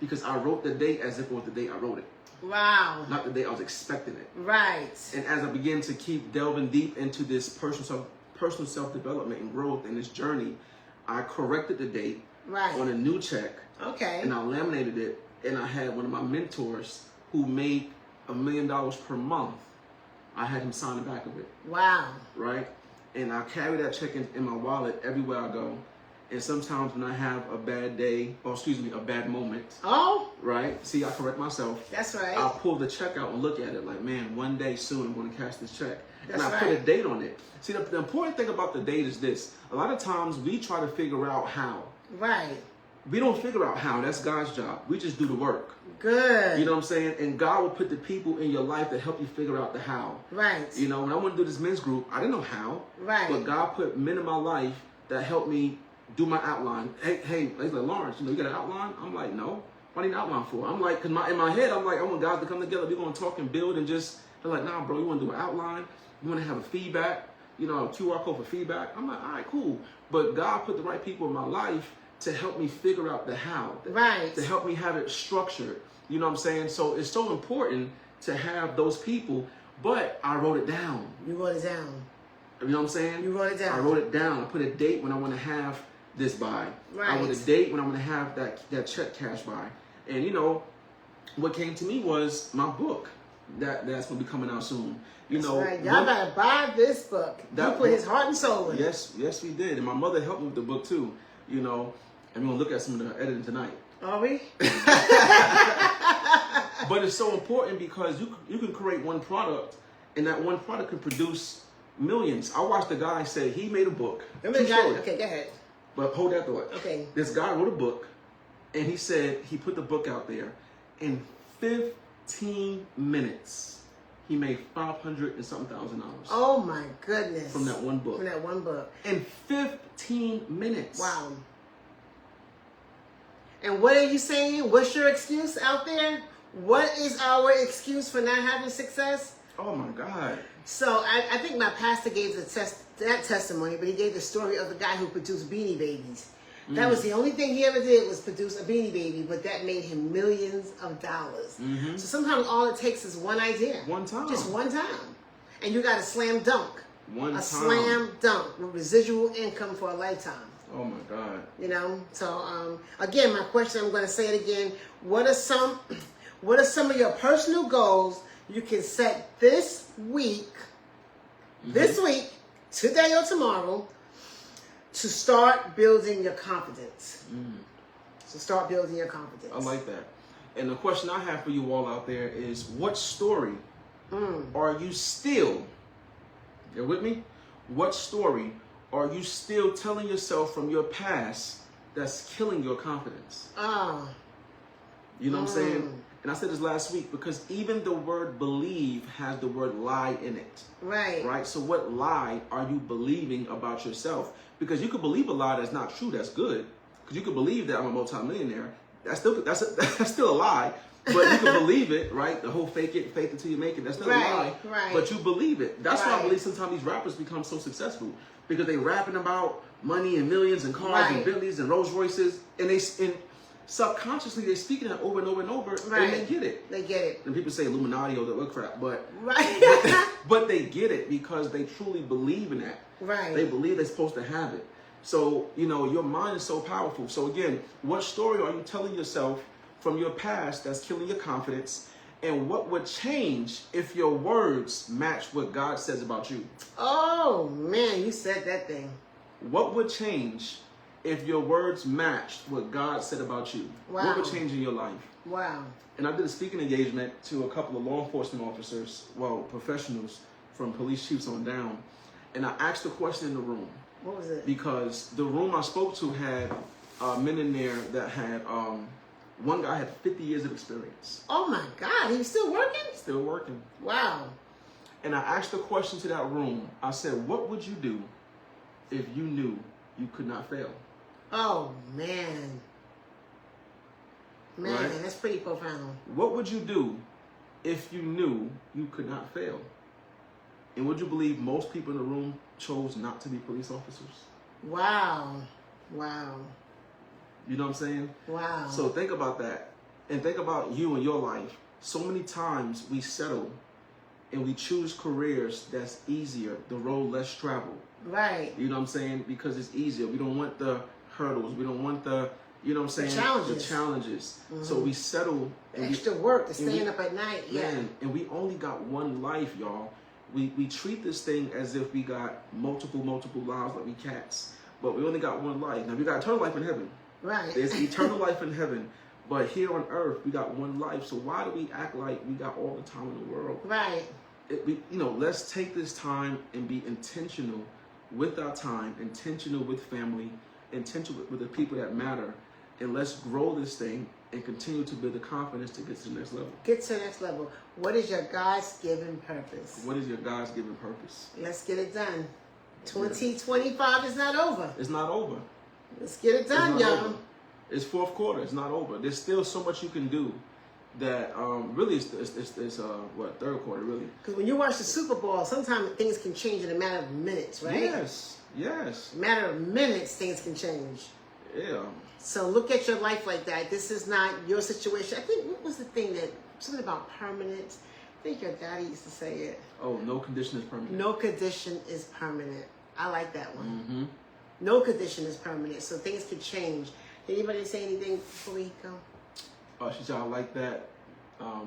because I wrote the date as if it was the date I wrote it. Wow. Not the day I was expecting it. Right. And as I began to keep delving deep into this personal self-development and growth in this journey, I corrected the date on a new check. Okay. And I laminated it. And I had one of my mentors who made $1 million per month. I had him sign the back of it. Wow. Right? And I carry that check in my wallet everywhere I go. And sometimes when I have a bad day, or excuse me, a bad moment. Oh. Right? See, I correct myself. That's right. I'll pull the check out and look at it like, man, one day soon I'm going to cash this check. That's and I put a date on it. See, the important thing about the date is this. A lot of times we try to figure out how. Right. we don't figure out how. That's God's job. We just do the work. Good. You know what I'm saying? And God will put the people in your life that help you figure out the how. Right. You know, when I wanted to do this men's group, I didn't know how. Right. But God put men in my life that helped me do my outline. Hey, like Lawrence, you got an outline? I'm like, no. What do you need an outline for? I'm like, because in my head, I'm like, I want guys to come together. We're going to talk and build and just, they're like, nah, bro, you want to do an outline? You want to have a feedback? A QR code for feedback? I'm like, all right, cool. But God put the right people in my life to help me figure out the how. Right. To help me have it structured. You know what I'm saying? So it's so important to have those people, but I wrote it down. You wrote it down. You know what I'm saying? You wrote it down. I wrote it down. I put a date when I want to have this by. Right. I wrote a date when I want to have that check cash by. And what came to me was my book that's going to be coming out soon. That's right. Y'all gotta buy this book. You put his heart and soul in it. Yes, we did. And my mother helped me with the book too. And we're going to look at some of the editing tonight. Are we? But it's so important because you can create one product, and that one product can produce millions. I watched a guy say he made a book. Okay, go ahead. But hold that thought. Okay. This guy wrote a book, and he said he put the book out there. In 15 minutes, he made $500 and something thousand. Oh my goodness! From that one book. In 15 minutes. Wow. And what are you saying? What's your excuse out there? What is our excuse for not having success? Oh my God. So I think my pastor gave that testimony, but he gave the story of the guy who produced Beanie Babies. That was the only thing he ever did was produce a Beanie Baby, but that made him millions of dollars. Mm-hmm. So sometimes all it takes is one idea. One time. Just one time. And you got a slam dunk. One time. Slam dunk with residual income for a lifetime. Oh my God. So again, my question, I'm going to say it again. What are some of your personal goals you can set this week, today or tomorrow, to start building your confidence? To start building your confidence. I like that. And the question I have for you all out there is, what story are you still, you're with me? What story are you still telling yourself from your past that's killing your confidence? You know what I'm saying? And I said this last week because even the word believe has the word lie in it. Right. Right? So what lie are you believing about yourself? Because you could believe a lie that's not true, that's good. Because you could believe that I'm a multimillionaire. That's still a lie. But you can believe it, right? The whole fake it until you make it. That's still a lie. Right. But you believe it. That's why I believe sometimes these rappers become so successful. Because they rapping about money and millions and cars and Bentleys and Rolls Royces. And subconsciously they're speaking that over and over and over. And they get it. They get it. And people say Illuminati or the crap. But they get it because they truly believe in that. Right. They believe they're supposed to have it. So, your mind is so powerful. So again, what story are you telling yourself from your past that's killing your confidence? And what would change if your words match what God says about you? Oh, man, you said that thing. What would change if your words matched what God said about you? Wow. What would change in your life? Wow. And I did a speaking engagement to a couple of law enforcement officers, professionals from police chiefs on down. And I asked a question in the room. What was it? Because the room I spoke to had men in there that had, one guy had 50 years of experience. Oh my God, he was still working? Still working. Wow. And I asked a question to that room. I said, what would you do if you knew you could not fail? Oh, man. Man, right? That's pretty profound. What would you do if you knew you could not fail? And would you believe most people in the room chose not to be police officers? Wow. Wow. You know what I'm saying? Wow. So think about that. And think about you and your life. So many times we settle and we choose careers that's easier, the road less traveled. Right. You know what I'm saying? Because it's easier. We don't want the hurdles. We don't want the, you know what I'm saying? The challenges. Mm-hmm. So we settle. The extra work, to staying up at night. Man, and we only got one life, y'all. We treat this thing as if we got multiple lives like we cats. But we only got one life. Now we got eternal life in heaven. Right. There's eternal life in heaven. But here on earth, we got one life. So why do we act like we got all the time in the world? Right. Let's take this time and be intentional with our time, intentional with family, intentional with the people that matter, and let's grow this thing and continue to build the confidence to get to the next level. Get to the next level. What is your God's given purpose? What is your God's given purpose? Let's get it done. 2025 is not over. It's not over. Let's get it done, y'all. It's fourth quarter. It's not over. There's still so much you can do. That really it's what, third quarter really? Because when you watch the Super Bowl, sometimes things can change in a matter of minutes, right? Yes. A matter of minutes, things can change. Yeah. So look at your life like that. This is not your situation. I think, what was the thing that, something about permanence? I think your daddy used to say it. Oh, no condition is permanent. No condition is permanent. I like that one. Mm-hmm. No condition is permanent, so things could change. Did anybody say anything before we go? She said, I like that.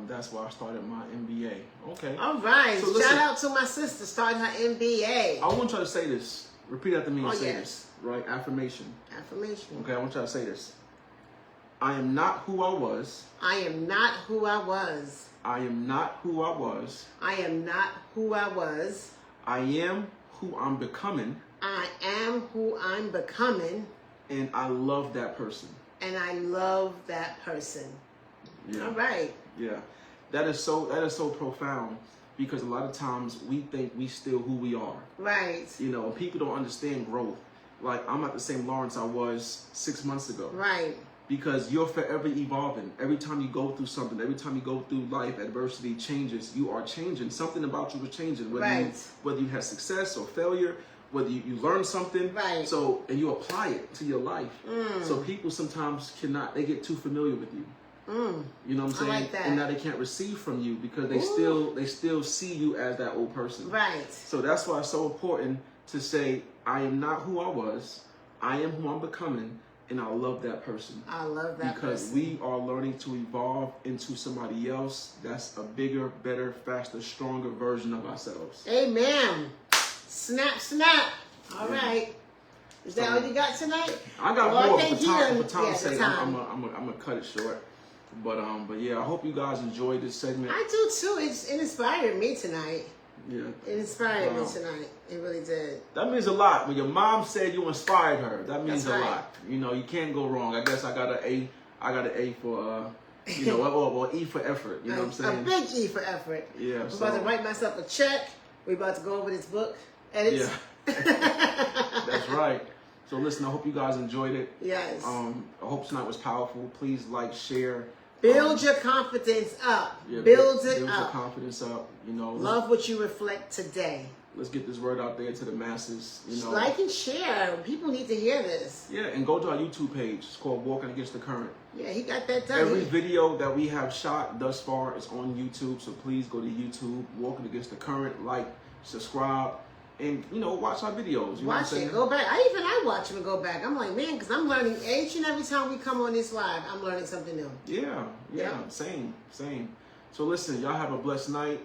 That's why I started my MBA. Okay. All right. So shout out to my sister starting her MBA. I want you to say this. Repeat after me and say yes. this. Right? Affirmation. Affirmation. Okay, I want you to say this. I am not who I was. I am not who I was. I am not who I was. I am not who I was. I am who I'm becoming. I am who I'm becoming. And I love that person. And I love that person. Yeah. All right. Yeah. That is so profound, because a lot of times we think we still who we are. Right. You know, people don't understand growth. Like, I'm not the same Lawrence I was 6 months ago. Right. Because you're forever evolving. Every time you go through something, every time you go through life, adversity, changes, you are changing. Something about you is changing. Whether you have success or failure, whether you learn something. Right. So, and you apply it to your life. So people sometimes they get too familiar with you. You know what I'm saying? I like that. And now they can't receive from you because they still see you as that old person. Right. So that's why it's so important to say, I am not who I was. I am who I'm becoming, and I love that person. I love that because person. we are learning to evolve into somebody else that's a bigger, better, faster, stronger version of ourselves. Amen. Snap, snap. All right. Is that all you got tonight? I got more for time's sake. I'm gonna cut it short. But yeah, I hope you guys enjoyed this segment. I do too. It inspired me tonight. Yeah. It inspired me tonight. It really did. That means a lot. When your mom said you inspired her, that means That's a right. lot. You know, you can't go wrong. I guess I got an A for you know, or E for effort. You know what I'm saying? A big E for effort. Yeah. I'm about to write myself a check. We're about to go over this book edits. Yeah. That's right. So listen, I hope you guys enjoyed it. Yes. I hope tonight was powerful. Please like, share. Build your confidence up. Yeah, build your confidence up. You know. Love what you reflect today. Let's get this word out there to the masses. You know. Like and share. People need to hear this. Yeah, and go to our YouTube page. It's called Walking Against the Current. Yeah, he got that done. Every video that we have shot thus far is on YouTube. So please go to YouTube, Walking Against the Current, like, subscribe, and watch our videos. You watch it. Go back. I watch them and go back. I'm like, man, because I'm learning each and every time we come on this live. I'm learning something new. Yeah. Same. So listen, y'all have a blessed night.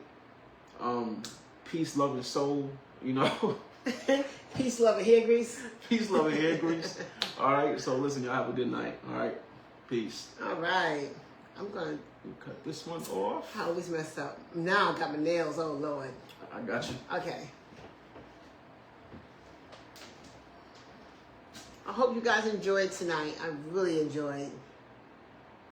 Peace, love, and soul. Peace, love, and hair grease. Peace, love, and hair grease. All right. So listen, y'all have a good night. All right. Peace. All right. I'm gonna cut this one off. I always mess up. Now I got my nails. Oh Lord. I got you. Okay. I hope you guys enjoyed tonight. I really enjoyed.